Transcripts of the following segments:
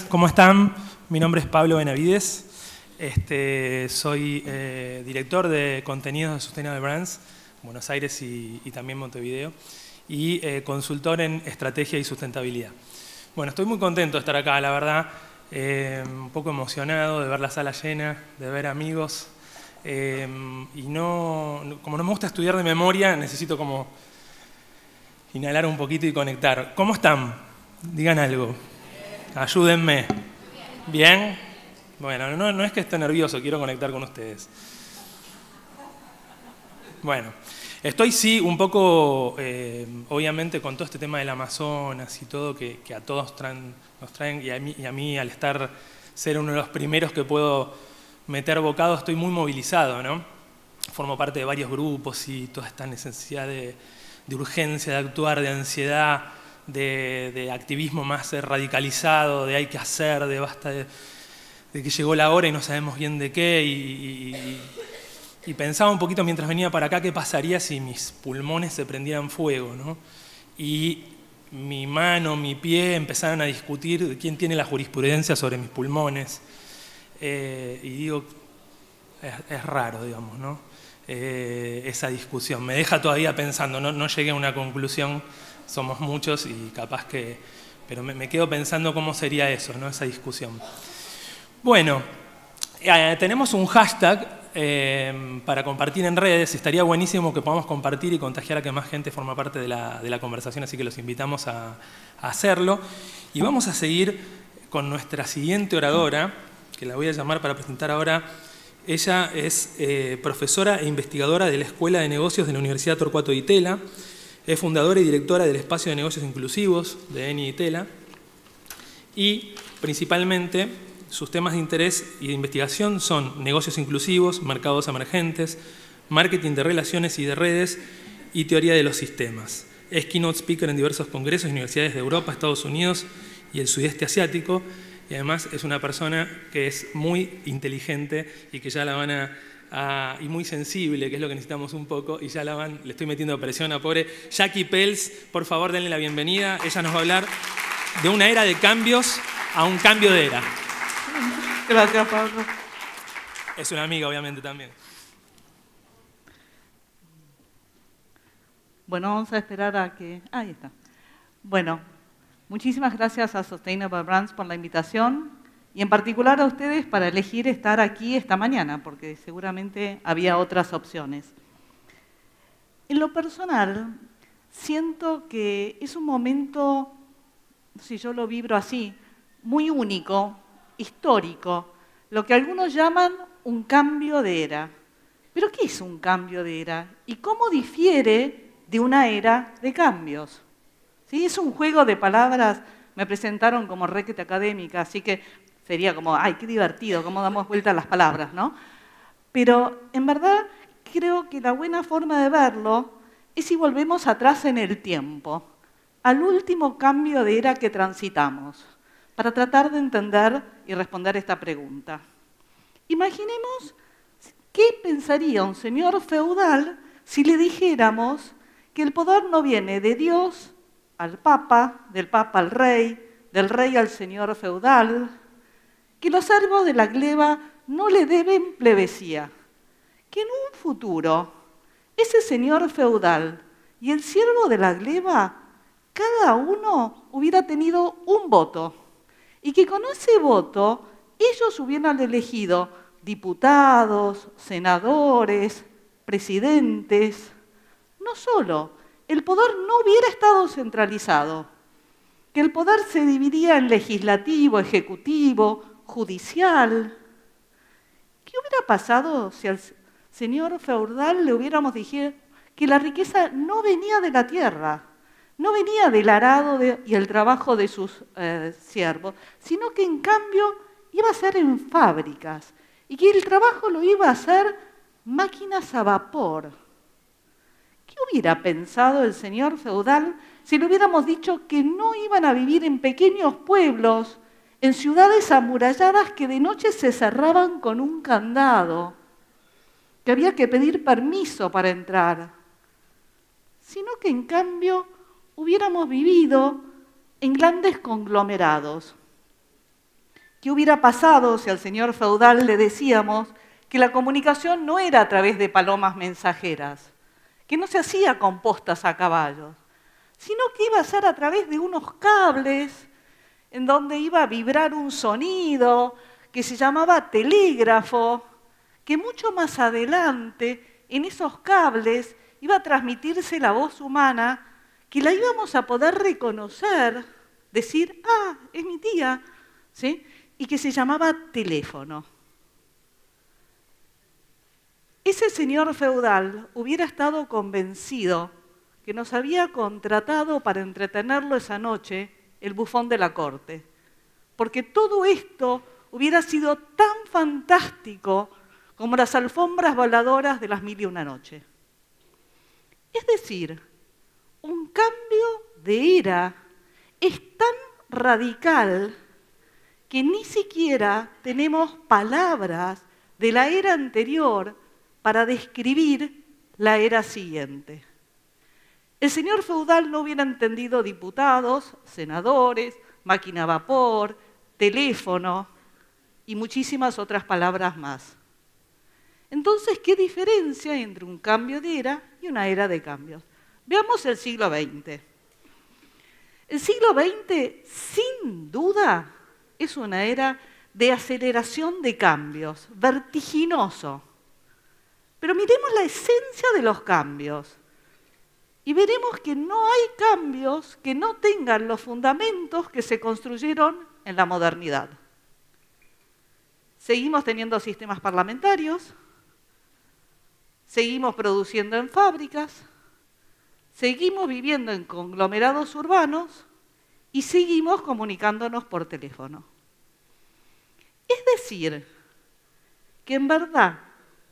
¿Cómo están? Mi nombre es Pablo Benavides. Soy director de contenidos de Sustainable Brands en Buenos Aires y también Montevideo y consultor en estrategia y sustentabilidad. Bueno, estoy muy contento de estar acá, la verdad. Un poco emocionado de ver la sala llena, de ver amigos. Y como no me gusta estudiar de memoria, necesito como inhalar un poquito y conectar. ¿Cómo están? Digan algo. Ayúdenme. ¿Bien? Bueno, no es que esté nervioso, quiero conectar con ustedes. Bueno, estoy sí un poco, obviamente con todo este tema del Amazonas y todo, que a todos nos traen, y a mí al ser uno de los primeros que puedo meter bocado, estoy muy movilizado, ¿no? Formo parte de varios grupos y toda esta necesidad de urgencia, de actuar, de ansiedad, de activismo más radicalizado, de hay que hacer, de basta de que llegó la hora y no sabemos bien de qué, y pensaba un poquito mientras venía para acá qué pasaría si mis pulmones se prendieran fuego, ¿no? Y mi mano, mi pie empezaron a discutir de quién tiene la jurisprudencia sobre mis pulmones, y digo, es raro, digamos, ¿no? Esa discusión me deja todavía pensando, no llegué a una conclusión. Somos muchos y capaz que... Pero me quedo pensando cómo sería eso, ¿no? Esa discusión. Bueno, tenemos un hashtag para compartir en redes. Estaría buenísimo que podamos compartir y contagiar a que más gente forma parte de la conversación, así que los invitamos a hacerlo. Y vamos a seguir con nuestra siguiente oradora, que la voy a llamar para presentar ahora. Ella es profesora e investigadora de la Escuela de Negocios de la Universidad Torcuato Di Itela. Es fundadora y directora del Espacio de Negocios Inclusivos de ENI Itela y principalmente sus temas de interés y de investigación son negocios inclusivos, mercados emergentes, marketing de relaciones y de redes y teoría de los sistemas. Es keynote speaker en diversos congresos y universidades de Europa, Estados Unidos y el sudeste asiático y además es una persona que es muy inteligente y que ya la van y muy sensible, que es lo que necesitamos un poco, y ya le estoy metiendo presión a pobre Jackie Pels. Por favor, denle la bienvenida. Ella nos va a hablar de una era de cambios a un cambio de era. Gracias, Pablo. Es una amiga, obviamente, también. Bueno, vamos a esperar a que... Ahí está. Bueno, muchísimas gracias a Sustainable Brands por la invitación. Y en particular a ustedes para elegir estar aquí esta mañana, porque seguramente había otras opciones. En lo personal, siento que es un momento, si yo lo vibro así, muy único, histórico, lo que algunos llaman un cambio de era. ¿Pero qué es un cambio de era? ¿Y cómo difiere de una era de cambios? ¿Sí? Es un juego de palabras, me presentaron como requete académica, así que sería como, ¡ay, qué divertido! Cómo damos vuelta a las palabras, ¿no? Pero, en verdad, creo que la buena forma de verlo es si volvemos atrás en el tiempo, al último cambio de era que transitamos, para tratar de entender y responder esta pregunta. Imaginemos qué pensaría un señor feudal si le dijéramos que el poder no viene de Dios al Papa, del Papa al Rey, del Rey al señor feudal, que los servos de la gleba no le deben plebesía, que en un futuro ese señor feudal y el siervo de la gleba, cada uno hubiera tenido un voto, y que con ese voto ellos hubieran elegido diputados, senadores, presidentes. No solo, el poder no hubiera estado centralizado, que el poder se dividía en legislativo, ejecutivo, judicial. ¿Qué hubiera pasado si al señor feudal le hubiéramos dicho que la riqueza no venía de la tierra, no venía del arado y el trabajo de sus siervos, sino que en cambio iba a ser en fábricas y que el trabajo lo iba a hacer máquinas a vapor? ¿Qué hubiera pensado el señor feudal si le hubiéramos dicho que no iban a vivir en pequeños pueblos, en ciudades amuralladas que de noche se cerraban con un candado, que había que pedir permiso para entrar, sino que en cambio hubiéramos vivido en grandes conglomerados? ¿Qué hubiera pasado si al señor feudal le decíamos que la comunicación no era a través de palomas mensajeras, que no se hacía con postas a caballos, sino que iba a ser a través de unos cables en donde iba a vibrar un sonido que se llamaba telégrafo, que mucho más adelante en esos cables iba a transmitirse la voz humana, que la íbamos a poder reconocer, decir, ah, es mi tía, ¿sí? Y que se llamaba teléfono. Ese señor feudal hubiera estado convencido que nos había contratado para entretenerlo esa noche el bufón de la corte, porque todo esto hubiera sido tan fantástico como las alfombras voladoras de las 1001 noches. Es decir, un cambio de era es tan radical que ni siquiera tenemos palabras de la era anterior para describir la era siguiente. El señor feudal no hubiera entendido diputados, senadores, máquina a vapor, teléfono y muchísimas otras palabras más. Entonces, ¿qué diferencia hay entre un cambio de era y una era de cambios? Veamos el siglo XX. El siglo XX, sin duda, es una era de aceleración de cambios, vertiginoso. Pero miremos la esencia de los cambios y veremos que no hay cambios que no tengan los fundamentos que se construyeron en la modernidad. Seguimos teniendo sistemas parlamentarios, seguimos produciendo en fábricas, seguimos viviendo en conglomerados urbanos y seguimos comunicándonos por teléfono. Es decir, que en verdad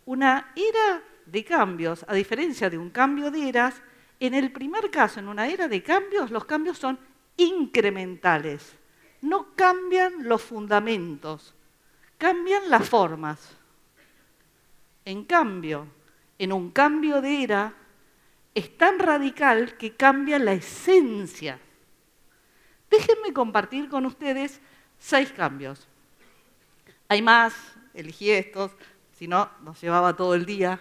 una era de cambios, a diferencia de un cambio de eras, en el primer caso, en una era de cambios, los cambios son incrementales. No cambian los fundamentos, cambian las formas. En cambio, en un cambio de era, es tan radical que cambia la esencia. Déjenme compartir con ustedes 6 cambios. Hay más, elegí estos, si no, nos llevaba todo el día.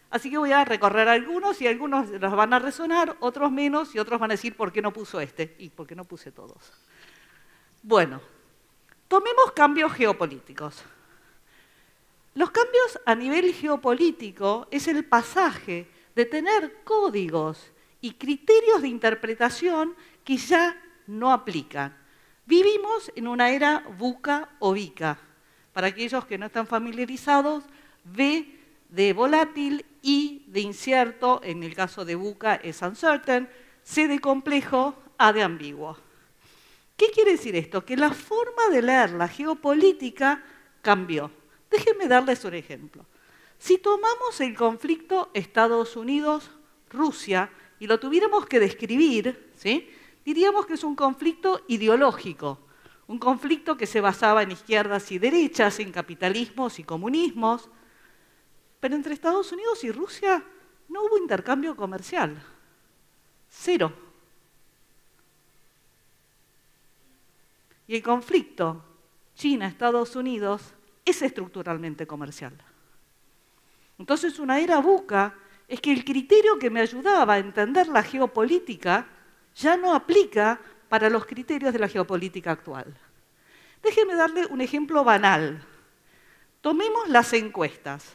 Así que voy a recorrer algunos y algunos los van a resonar, otros menos y otros van a decir ¿por qué no puso este? Y ¿por qué no puse todos? Bueno, tomemos cambios geopolíticos. Los cambios a nivel geopolítico es el pasaje de tener códigos y criterios de interpretación que ya no aplican. Vivimos en una era VUCA o VICA. Para aquellos que no están familiarizados, V de volátil, I de incierto, en el caso de VUCA es uncertain, C de complejo, A de ambiguo. ¿Qué quiere decir esto? Que la forma de leer la geopolítica cambió. Déjenme darles un ejemplo. Si tomamos el conflicto Estados Unidos-Rusia y lo tuviéramos que describir, ¿sí?, diríamos que es un conflicto ideológico, un conflicto que se basaba en izquierdas y derechas, en capitalismos y comunismos, pero entre Estados Unidos y Rusia no hubo intercambio comercial. 0. Y el conflicto China-Estados Unidos es estructuralmente comercial. Entonces, una era VUCA es que el criterio que me ayudaba a entender la geopolítica ya no aplica para los criterios de la geopolítica actual. Déjenme darle un ejemplo banal. Tomemos las encuestas.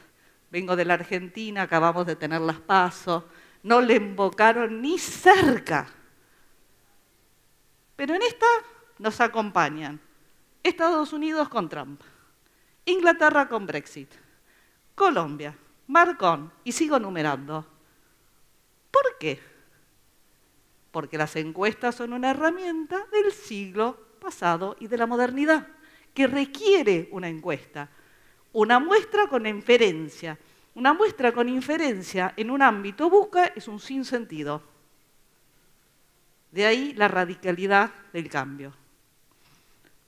Vengo de la Argentina, acabamos de tener las PASO, no le invocaron ni cerca. Pero en esta nos acompañan Estados Unidos con Trump, Inglaterra con Brexit, Colombia, Macron, y sigo numerando. ¿Por qué? Porque las encuestas son una herramienta del siglo pasado y de la modernidad, que requiere una encuesta. Una muestra con inferencia. Una muestra con inferencia en un ámbito busca es un sinsentido. De ahí la radicalidad del cambio.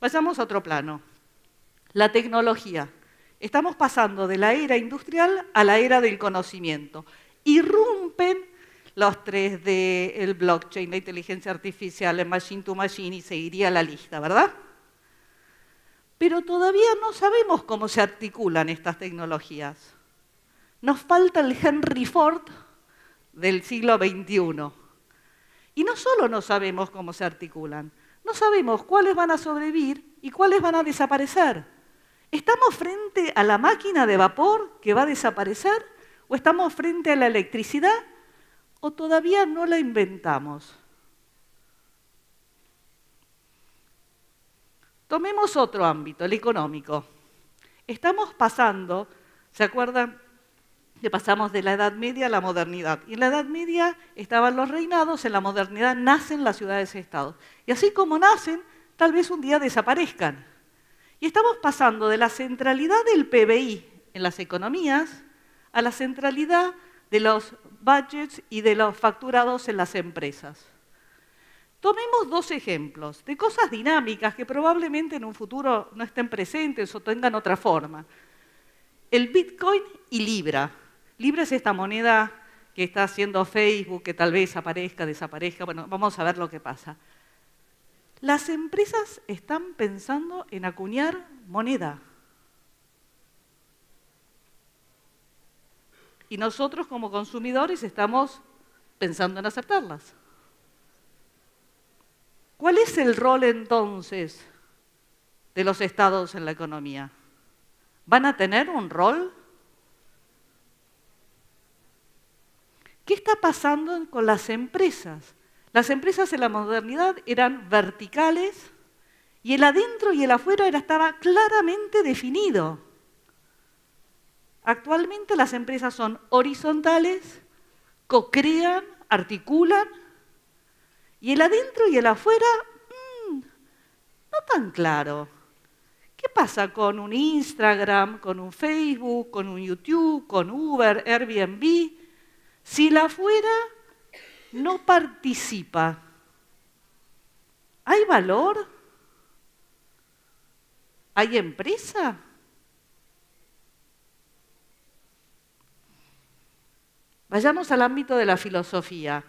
Vayamos a otro plano. La tecnología. Estamos pasando de la era industrial a la era del conocimiento. Irrumpen los 3D, el blockchain, la inteligencia artificial, el machine to machine, y seguiría la lista, ¿verdad? Pero todavía no sabemos cómo se articulan estas tecnologías. Nos falta el Henry Ford del siglo XXI. Y no solo no sabemos cómo se articulan, no sabemos cuáles van a sobrevivir y cuáles van a desaparecer. ¿Estamos frente a la máquina de vapor que va a desaparecer? ¿O estamos frente a la electricidad? ¿O todavía no la inventamos? Tomemos otro ámbito, el económico. Estamos pasando, ¿se acuerdan que pasamos de la Edad Media a la modernidad? Y en la Edad Media estaban los reinados, en la modernidad nacen las ciudades-estados. Y así como nacen, tal vez un día desaparezcan. Y estamos pasando de la centralidad del PBI en las economías a la centralidad de los budgets y de los facturados en las empresas. Tomemos dos ejemplos de cosas dinámicas que probablemente en un futuro no estén presentes o tengan otra forma. El Bitcoin y Libra. Libra es esta moneda que está haciendo Facebook, que tal vez aparezca, desaparezca. Bueno, vamos a ver lo que pasa. Las empresas están pensando en acuñar moneda. Y nosotros como consumidores estamos pensando en aceptarlas. ¿Cuál es el rol entonces de los estados en la economía? ¿Van a tener un rol? ¿Qué está pasando con las empresas? Las empresas en la modernidad eran verticales y el adentro y el afuera estaba claramente definido. Actualmente las empresas son horizontales, co-crean, articulan, y el adentro y el afuera, no tan claro. ¿Qué pasa con un Instagram, con un Facebook, con un YouTube, con Uber, Airbnb? Si el afuera no participa, ¿hay valor? ¿Hay empresa? Vayamos al ámbito de la filosofía.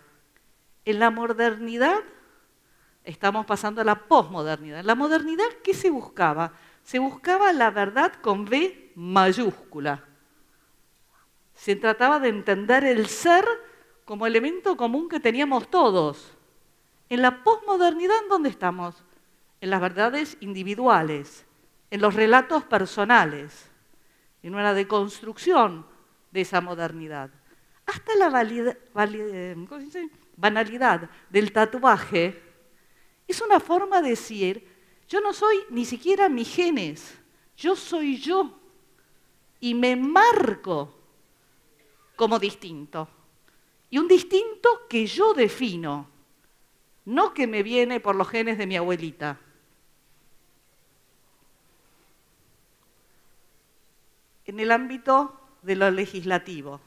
En la modernidad estamos pasando a la posmodernidad. En la modernidad, ¿qué se buscaba? Se buscaba la verdad con V mayúscula. Se trataba de entender el ser como elemento común que teníamos todos. En la posmodernidad, ¿dónde estamos? En las verdades individuales, en los relatos personales, en una deconstrucción de esa modernidad. Hasta la banalidad del tatuaje es una forma de decir, yo no soy ni siquiera mis genes, yo soy yo y me marco como distinto. Y un distinto que yo defino, no que me viene por los genes de mi abuelita. En el ámbito de lo legislativo,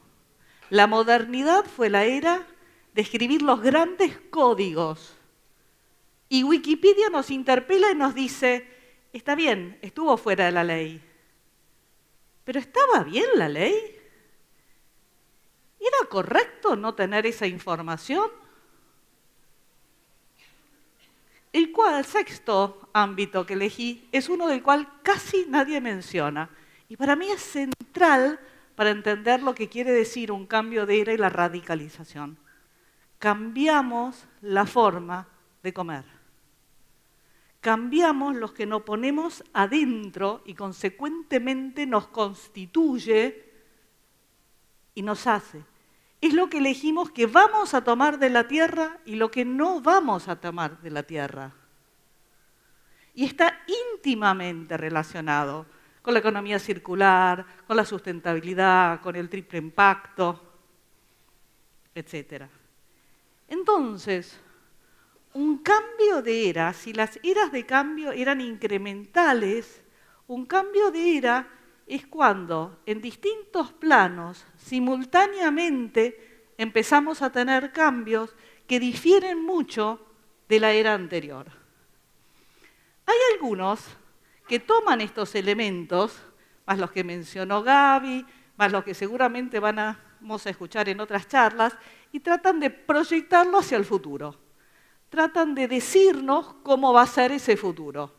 la modernidad fue la era de escribir los grandes códigos. Y Wikipedia nos interpela y nos dice, está bien, estuvo fuera de la ley, pero ¿estaba bien la ley? ¿Era correcto no tener esa información? El sexto ámbito que elegí es uno del cual casi nadie menciona. Y para mí es central para entender lo que quiere decir un cambio de era y la radicalización. Cambiamos la forma de comer. cambiamos los que nos ponemos adentro y consecuentemente nos constituye y nos hace. Es lo que elegimos que vamos a tomar de la tierra y lo que no vamos a tomar de la tierra. Y está íntimamente relacionado con la economía circular, con la sustentabilidad, con el triple impacto, etc. Entonces, un cambio de era, si las eras de cambio eran incrementales, un cambio de era es cuando en distintos planos, simultáneamente, empezamos a tener cambios que difieren mucho de la era anterior. Hay algunos que toman estos elementos, más los que mencionó Gaby, más los que seguramente vamos a escuchar en otras charlas, y tratan de proyectarlo hacia el futuro. Tratan de decirnos cómo va a ser ese futuro.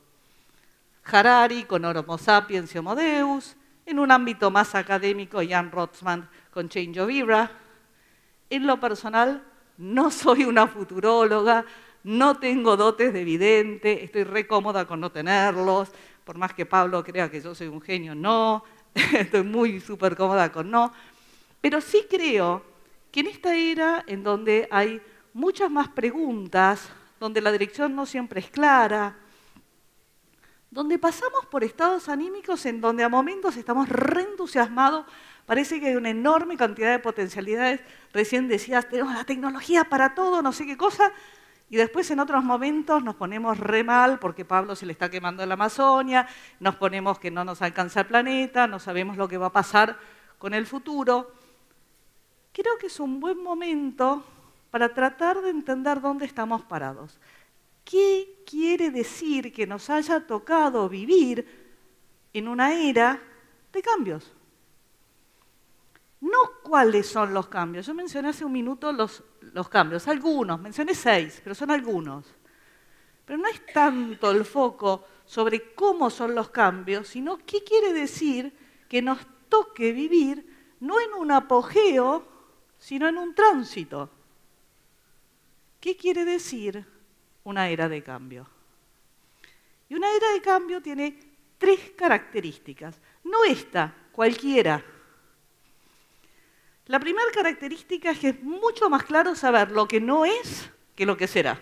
Harari con Homo sapiens y Homo Deus, en un ámbito más académico, Jan Rothman con Change of Era. En lo personal, no soy una futuróloga, no tengo dotes de vidente, estoy re cómoda con no tenerlos, por más que Pablo crea que yo soy un genio, no, estoy muy súper cómoda con no. Pero sí creo que en esta era en donde hay muchas más preguntas, donde la dirección no siempre es clara, donde pasamos por estados anímicos en donde a momentos estamos reentusiasmados, parece que hay una enorme cantidad de potencialidades. Recién decías, tenemos la tecnología para todo, no sé qué cosa, y después en otros momentos nos ponemos re mal porque Pablo se le está quemando la Amazonia, nos ponemos que no nos alcanza el planeta, no sabemos lo que va a pasar con el futuro. Creo que es un buen momento para tratar de entender dónde estamos parados. ¿Qué quiere decir que nos haya tocado vivir en una era de cambios? No cuáles son los cambios. Yo mencioné hace un minuto los cambios, algunos, mencioné 6, pero son algunos. Pero no es tanto el foco sobre cómo son los cambios, sino qué quiere decir que nos toque vivir no en un apogeo, sino en un tránsito. ¿Qué quiere decir una era de cambio? Y una era de cambio tiene 3 características, no esta, cualquiera. La primera característica es que es mucho más claro saber lo que no es que lo que será.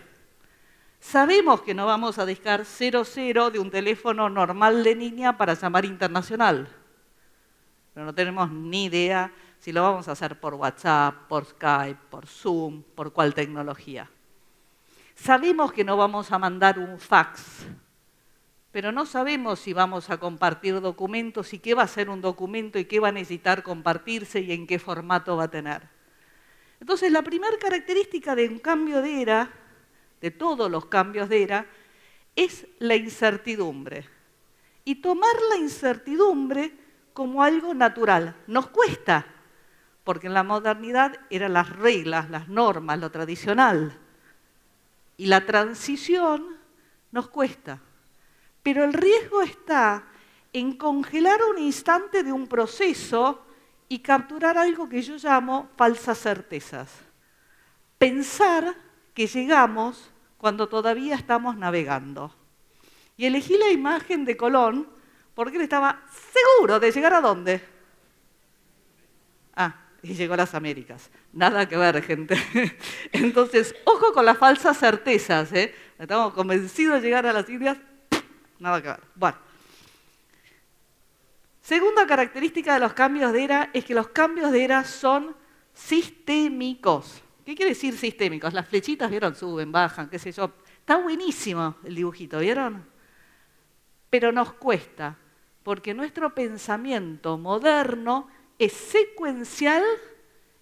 Sabemos que no vamos a dejar 00 de un teléfono normal de línea para llamar internacional, pero no tenemos ni idea si lo vamos a hacer por WhatsApp, por Skype, por Zoom, por cuál tecnología. Sabemos que no vamos a mandar un fax, pero no sabemos si vamos a compartir documentos y qué va a ser un documento y qué va a necesitar compartirse y en qué formato va a tener. Entonces, la primera característica de un cambio de era, de todos los cambios de era, es la incertidumbre. Y tomar la incertidumbre como algo natural. Nos cuesta, porque en la modernidad eran las reglas, las normas, lo tradicional. Y la transición nos cuesta. Pero el riesgo está en congelar un instante de un proceso y capturar algo que yo llamo falsas certezas. Pensar que llegamos cuando todavía estamos navegando. Y elegí la imagen de Colón porque él estaba seguro de llegar ¿a dónde? Y llegó a las Américas. Nada que ver, gente. Entonces, ojo con las falsas certezas. Estamos convencidos de llegar a las Indias. Nada que ver. Bueno. Segunda característica de los cambios de era es que los cambios de era son sistémicos. ¿Qué quiere decir sistémicos? Las flechitas, ¿vieron? Suben, bajan, qué sé yo. Está buenísimo el dibujito, ¿vieron? Pero nos cuesta, porque nuestro pensamiento moderno es secuencial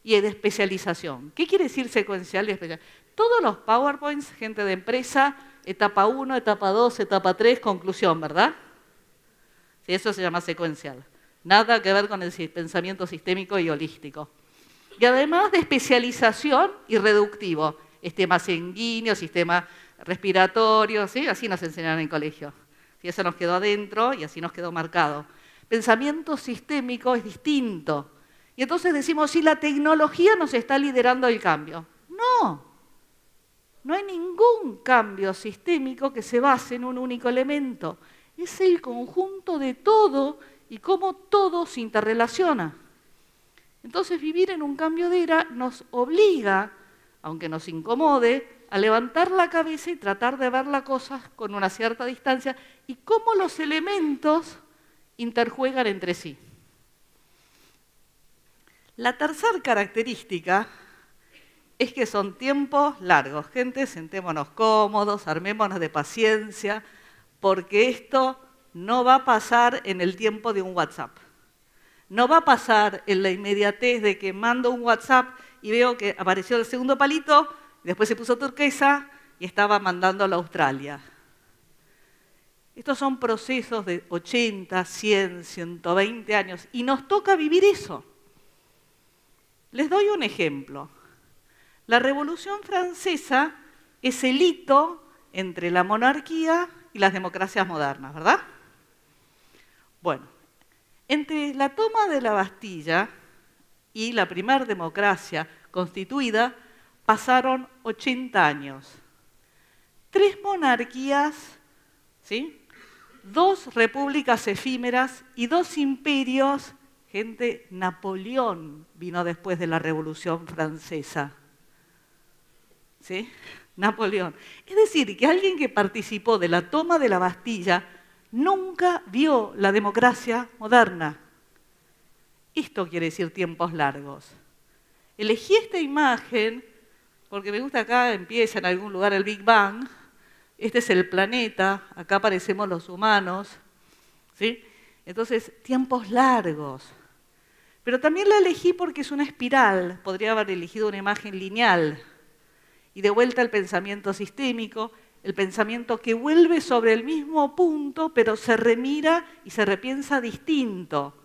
y de especialización. ¿Qué quiere decir secuencial y especial? Todos los PowerPoints, gente de empresa, etapa 1, etapa 2, etapa 3, conclusión, ¿verdad? Sí, eso se llama secuencial. Nada que ver con el pensamiento sistémico y holístico. Y además de especialización y reductivo. Sistema sanguíneo, sistema respiratorio, ¿sí? Así nos enseñaron en el colegio. Y eso nos quedó adentro y así nos quedó marcado. Pensamiento sistémico es distinto. Y entonces decimos, sí, la tecnología nos está liderando el cambio. No. no hay ningún cambio sistémico que se base en un único elemento. Es el conjunto de todo y cómo todo se interrelaciona. Entonces, vivir en un cambio de era nos obliga, aunque nos incomode, a levantar la cabeza y tratar de ver las cosas con una cierta distancia y cómo los elementos interjuegan entre sí. La tercera característica es que son tiempos largos. Gente, sentémonos cómodos, armémonos de paciencia, porque esto no va a pasar en el tiempo de un WhatsApp. No va a pasar en la inmediatez de que mando un WhatsApp y veo que apareció el segundo palito, después se puso turquesa y estaba mandándolo a Australia. Estos son procesos de 80, 100, 120 años y nos toca vivir eso. Les doy un ejemplo. La Revolución Francesa es el hito entre la monarquía y las democracias modernas, ¿verdad? Bueno, entre la toma de la Bastilla y la primera democracia constituida pasaron 80 años. 3 monarquías, ¿sí? 2 repúblicas efímeras y 2 imperios. Gente, Napoleón vino después de la Revolución Francesa. ¿Sí? Napoleón. Es decir, que alguien que participó de la toma de la Bastilla nunca vio la democracia moderna. Esto quiere decir tiempos largos. Elegí esta imagen porque me gusta acá, empieza en algún lugar el Big Bang. Este es el planeta, acá aparecemos los humanos. ¿Sí? Entonces, tiempos largos. Pero también la elegí porque es una espiral. Podría haber elegido una imagen lineal. Y de vuelta el pensamiento sistémico, el pensamiento que vuelve sobre el mismo punto, pero se remira y se repiensa distinto.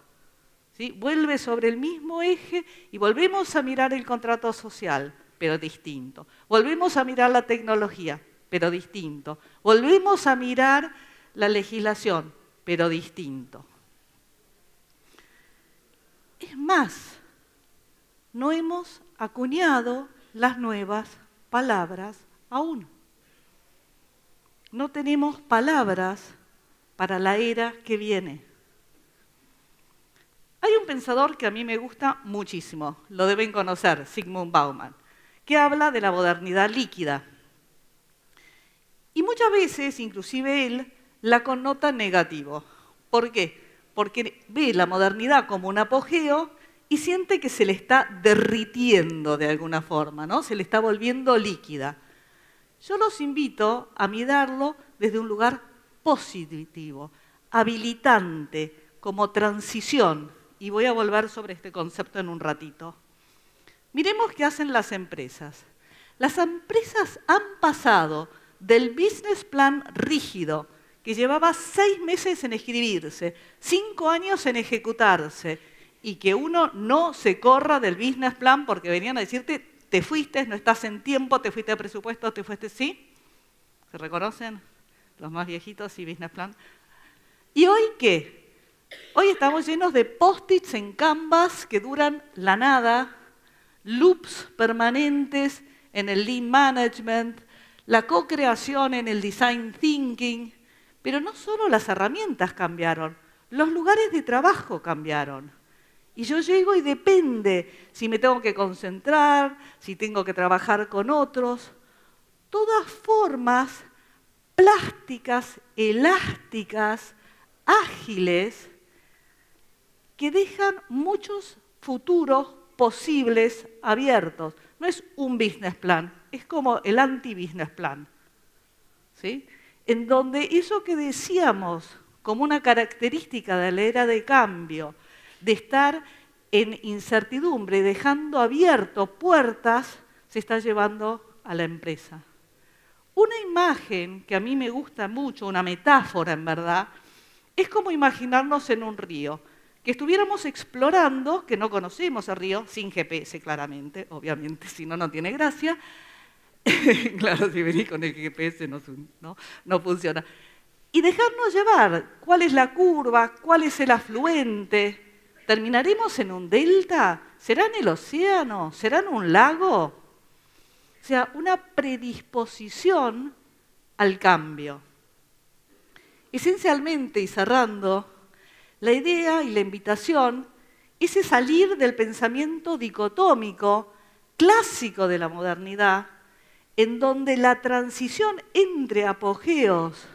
¿Sí? Vuelve sobre el mismo eje y volvemos a mirar el contrato social, pero distinto. Volvemos a mirar la tecnología, pero distinto. Volvemos a mirar la legislación, pero distinto. Es más, no hemos acuñado las nuevas palabras aún. No tenemos palabras para la era que viene. Hay un pensador que a mí me gusta muchísimo, lo deben conocer, Zygmunt Bauman, que habla de la modernidad líquida. Y muchas veces, inclusive él, la connota negativo. ¿Por qué? Porque ve la modernidad como un apogeo y siente que se le está derritiendo de alguna forma, ¿no? Se le está volviendo líquida. Yo los invito a mirarlo desde un lugar positivo, habilitante, como transición. Y voy a volver sobre este concepto en un ratito. Miremos qué hacen las empresas. Las empresas han pasado del business plan rígido, que llevaba 6 meses en escribirse, 5 años en ejecutarse, y que uno no se corra del business plan porque venían a decirte, te fuiste, no estás en tiempo, te fuiste a presupuesto, te fuiste, ¿sí? ¿Se reconocen? Los más viejitos y business plan. ¿Y hoy qué? Hoy estamos llenos de post-its en Canvas que duran la nada, loops permanentes en el Lean Management, la co-creación en el Design Thinking, pero no solo las herramientas cambiaron, los lugares de trabajo cambiaron. Y yo llego y depende si me tengo que concentrar, si tengo que trabajar con otros. Todas formas plásticas, elásticas, ágiles, que dejan muchos futuros posibles abiertos. No es un business plan, es como el anti-business plan. ¿Sí? En donde eso que decíamos como una característica de la era de cambio, de estar en incertidumbre, dejando abiertas puertas, se está llevando a la empresa. Una imagen que a mí me gusta mucho, una metáfora en verdad, es como imaginarnos en un río, que estuviéramos explorando, que no conocemos el río, sin GPS claramente, obviamente, si no, no tiene gracia. Claro, si venís con el GPS no funciona. Y dejarnos llevar, cuál es la curva, cuál es el afluente. ¿Terminaremos en un delta? ¿Será en el océano? ¿Será en un lago? sea, una predisposición al cambio. Esencialmente, y cerrando, la idea y la invitación es salir del pensamiento dicotómico clásico de la modernidad, en donde la transición entre apogeos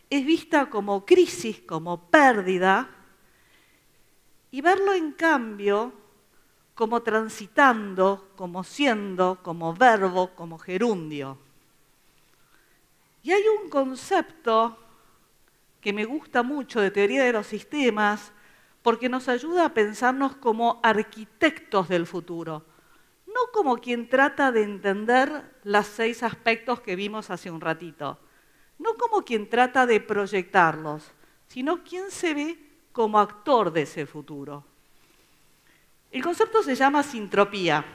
es vista como crisis, como pérdida, y verlo en cambio como transitando, como siendo, como verbo, como gerundio. Y hay un concepto que me gusta mucho de teoría de los sistemas, porque nos ayuda a pensarnos como arquitectos del futuro, no como quien trata de entender los 6 aspectos que vimos hace un ratito, no como quien trata de proyectarlos, sino quien se ve como actor de ese futuro. El concepto se llama sintropía.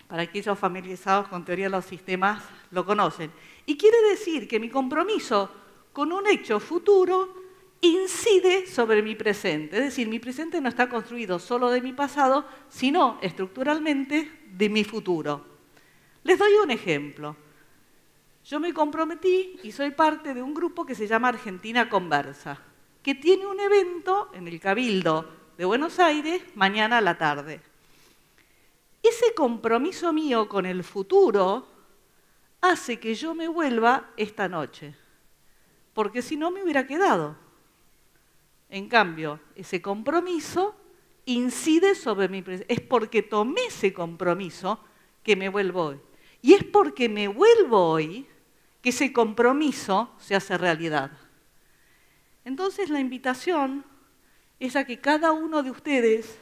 Para aquellos familiarizados con teoría de los sistemas lo conocen. Y quiere decir que mi compromiso con un hecho futuro incide sobre mi presente. Es decir, mi presente no está construido solo de mi pasado, sino estructuralmente de mi futuro. Les doy un ejemplo. Yo me comprometí y soy parte de un grupo que se llama Argentina Conversa, que tiene un evento en el Cabildo de Buenos Aires mañana a la tarde. Ese compromiso mío con el futuro hace que yo me vuelva esta noche, porque si no me hubiera quedado. En cambio, ese compromiso incide sobre mi presente. Es porque tomé ese compromiso que me vuelvo hoy. Y es porque me vuelvo hoy que ese compromiso se hace realidad. Entonces la invitación es a que cada uno de ustedes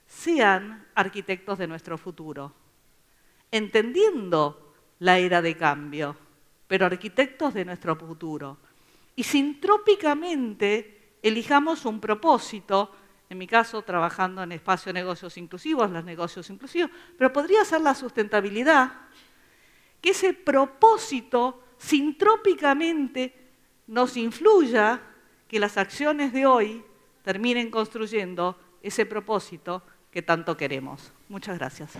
sean arquitectos de nuestro futuro, entendiendo la era de cambio, pero arquitectos de nuestro futuro. Y sintrópicamente elijamos un propósito, en mi caso trabajando en espacio de negocios inclusivos, los negocios inclusivos, pero podría ser la sustentabilidad, que ese propósito sintrópicamente nos influya, que las acciones de hoy terminen construyendo ese propósito que tanto queremos. Muchas gracias.